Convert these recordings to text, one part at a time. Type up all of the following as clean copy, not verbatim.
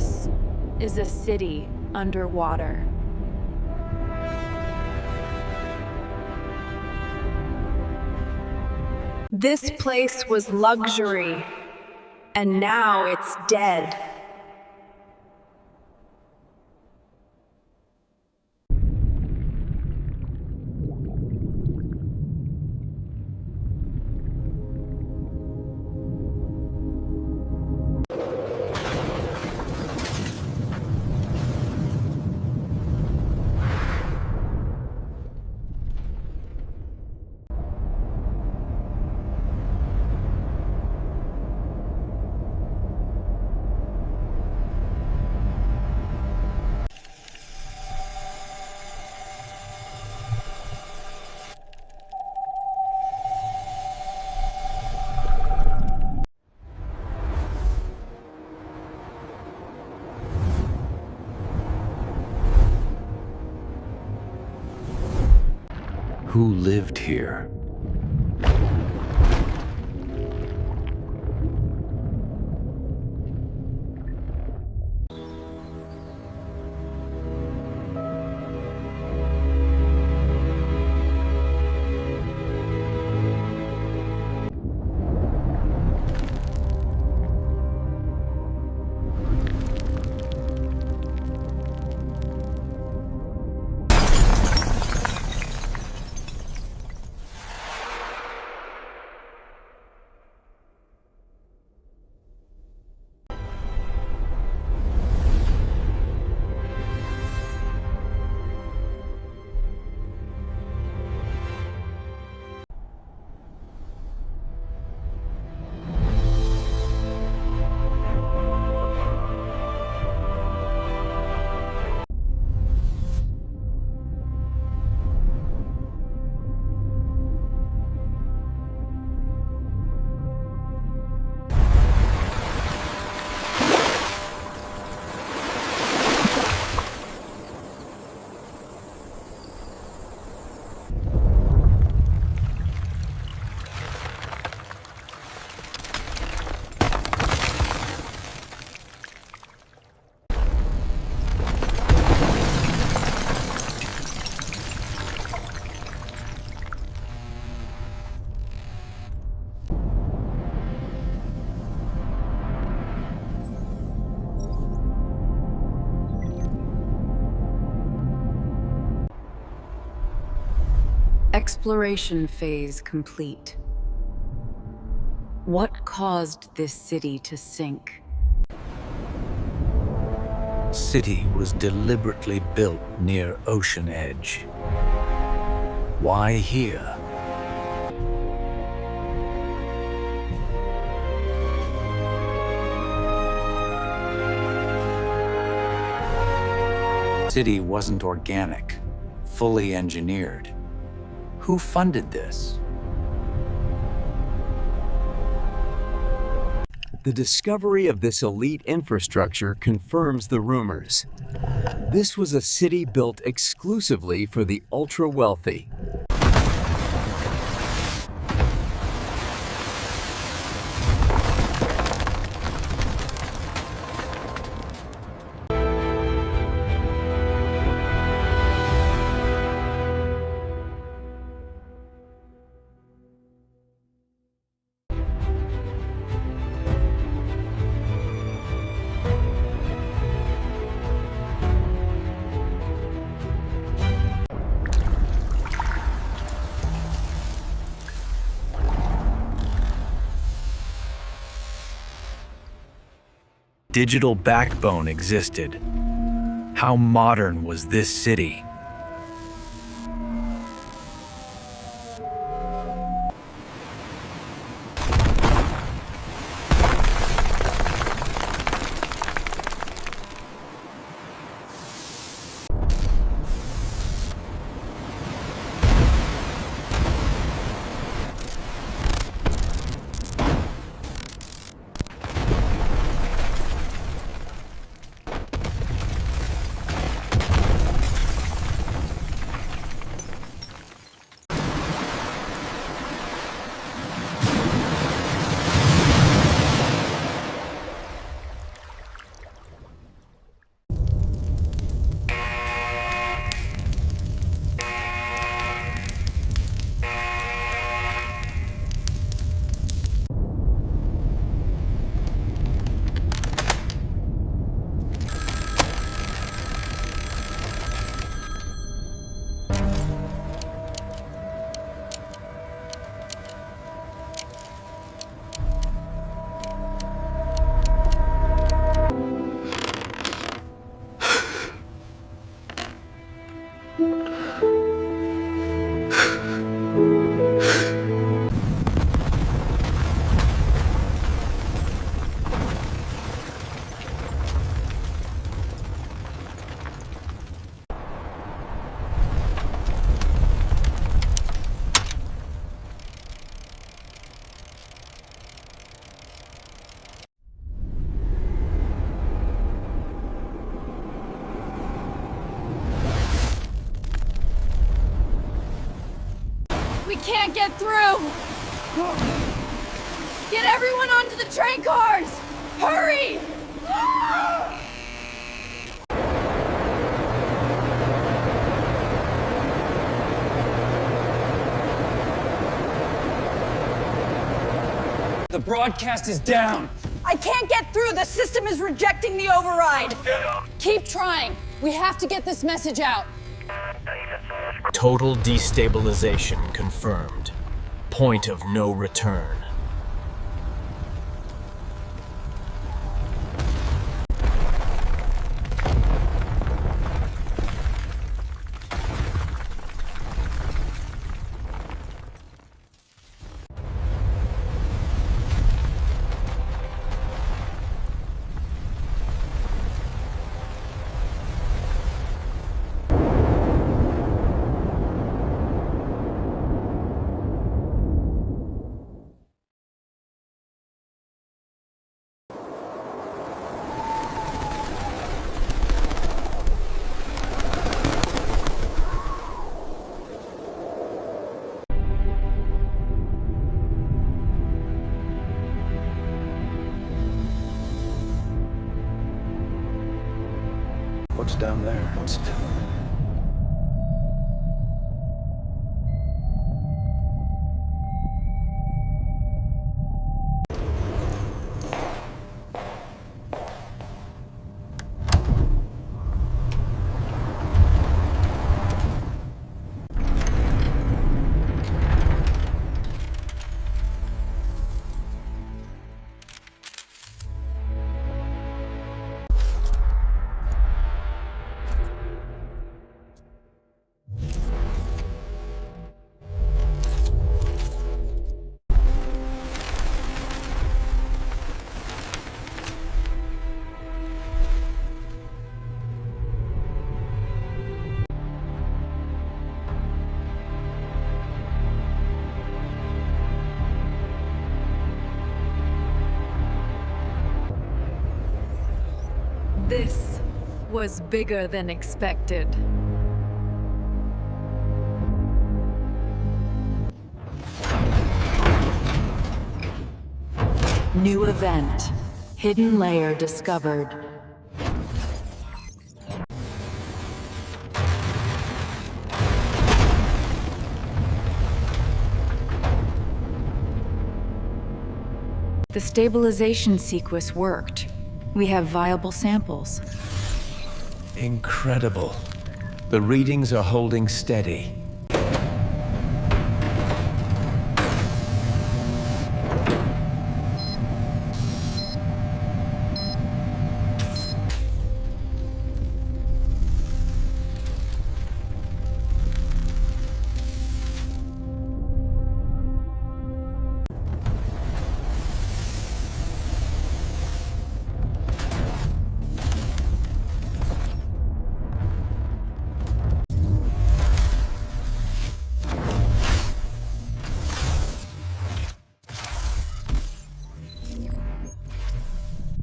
This is a city underwater. This place was luxury, and now it's dead. Who lived here? Exploration phase complete. What caused this city to sink? City was deliberately built near ocean edge. Why here? City wasn't organic, fully engineered. Who funded this? The discovery of this elite infrastructure confirms the rumors. This was a city built exclusively for the ultra-wealthy. Digital backbone existed. How modern was this city? can't get through! Get everyone onto the train cars! Hurry! The broadcast is down. I can't get through! The system is rejecting the override! Keep trying! We have to get this message out! Total destabilization confirmed. Point of no return. What's down there? This was bigger than expected. New event. Hidden layer discovered. The stabilization sequence worked. We have viable samples. Incredible. The readings are holding steady.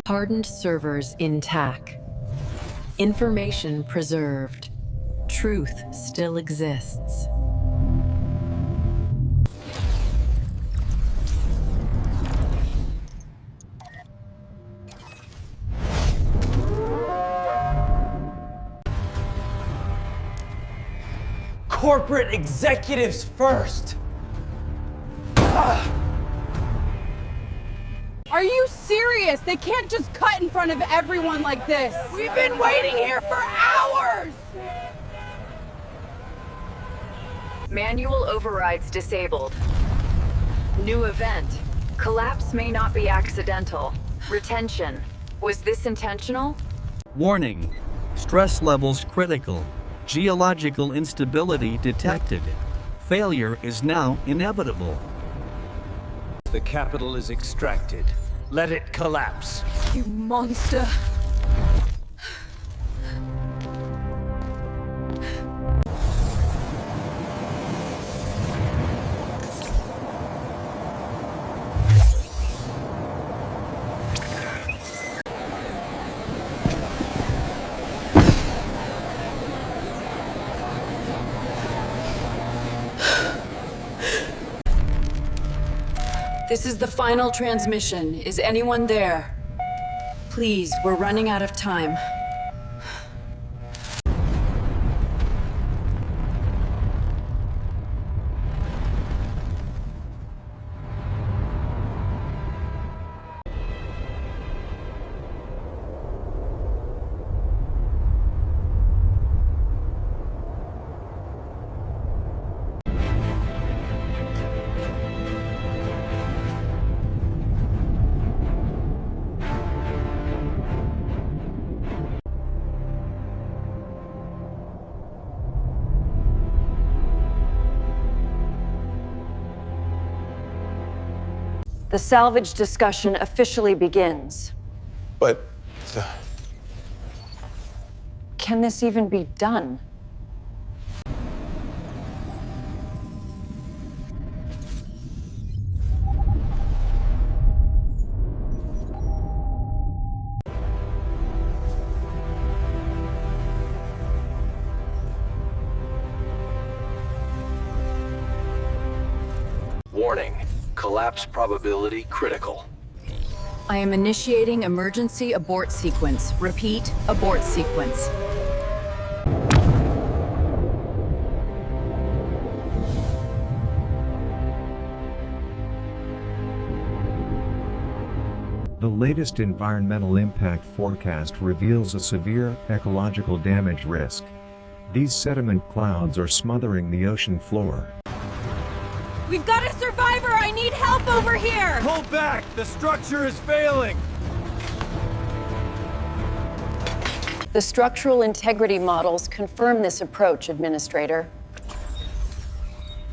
Hardened servers intact. Information preserved. Truth still exists. Corporate executives first. Are you serious? They can't just cut in front of everyone like this! We've been waiting here for hours! Manual overrides disabled. New event. Collapse may not be accidental. Retention. Was this intentional? Warning. Stress levels critical. Geological instability detected. Failure is now inevitable. The capital is extracted. Let it collapse. You monster! This is the final transmission. Is anyone there? Please, we're running out of time. The salvage discussion officially begins. But Can this even be done? Warning. Collapse probability critical. I am initiating emergency abort sequence. Repeat, abort sequence. The latest environmental impact forecast reveals a severe ecological damage risk. These sediment clouds are smothering the ocean floor. We've got a survivor! I need help over here! Pull back! The structure is failing! The structural integrity models confirm this approach, Administrator.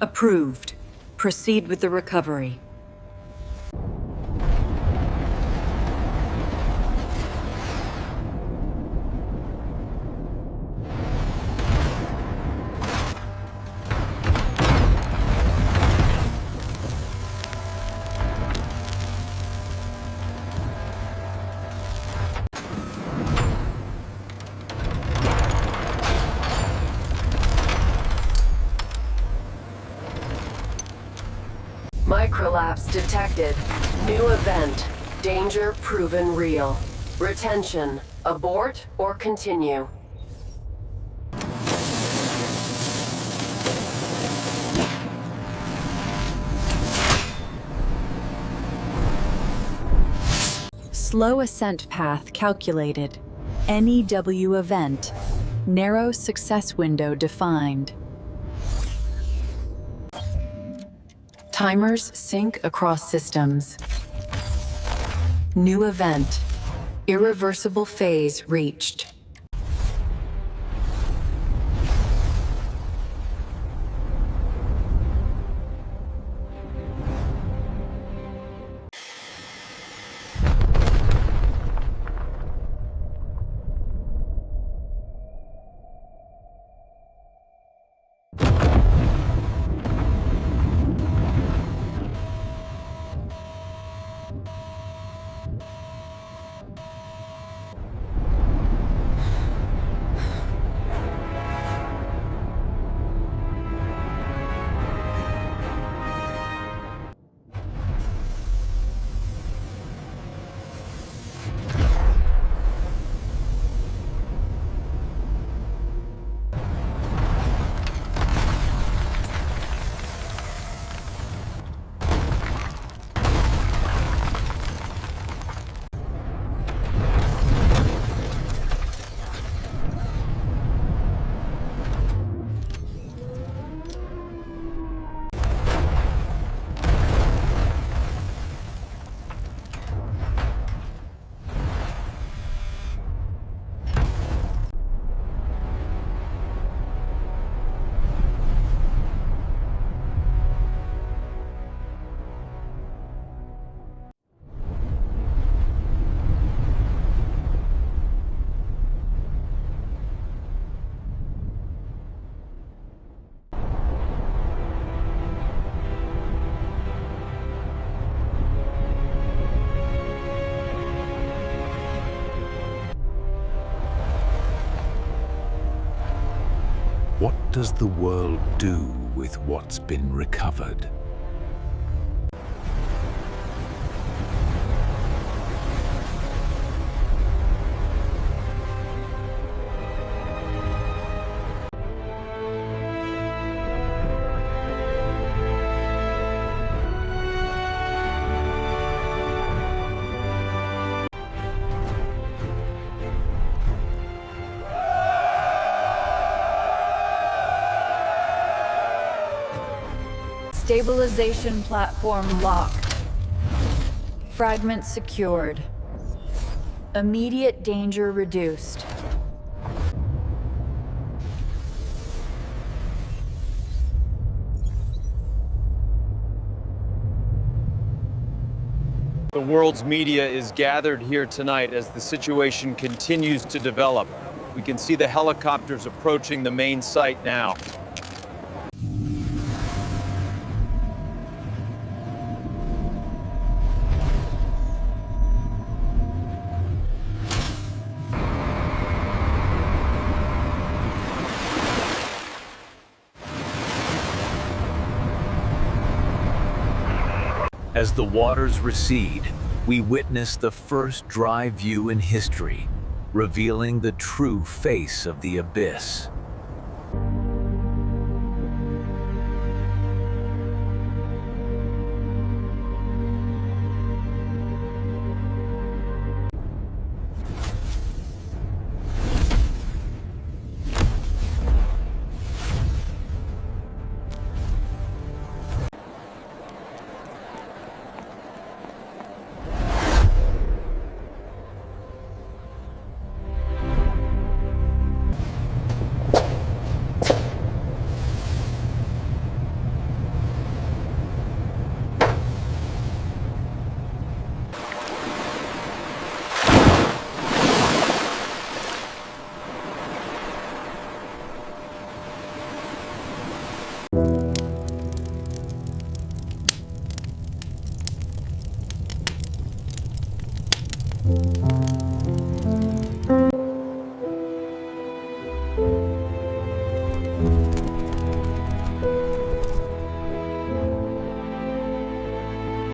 Approved. Proceed with the recovery. Microlapse detected. New event. Danger proven real. Retention. Abort or continue. Slow ascent path calculated. NEW event. Narrow success window defined. Timers sync across systems. New event. Irreversible phase reached. what does the world do with what's been recovered? Stabilization platform locked. Fragment secured. Immediate danger reduced. The world's media is gathered here tonight as the situation continues to develop. We can see the helicopters approaching the main site now. As the waters recede, we witness the first dry view in history, revealing the true face of the abyss.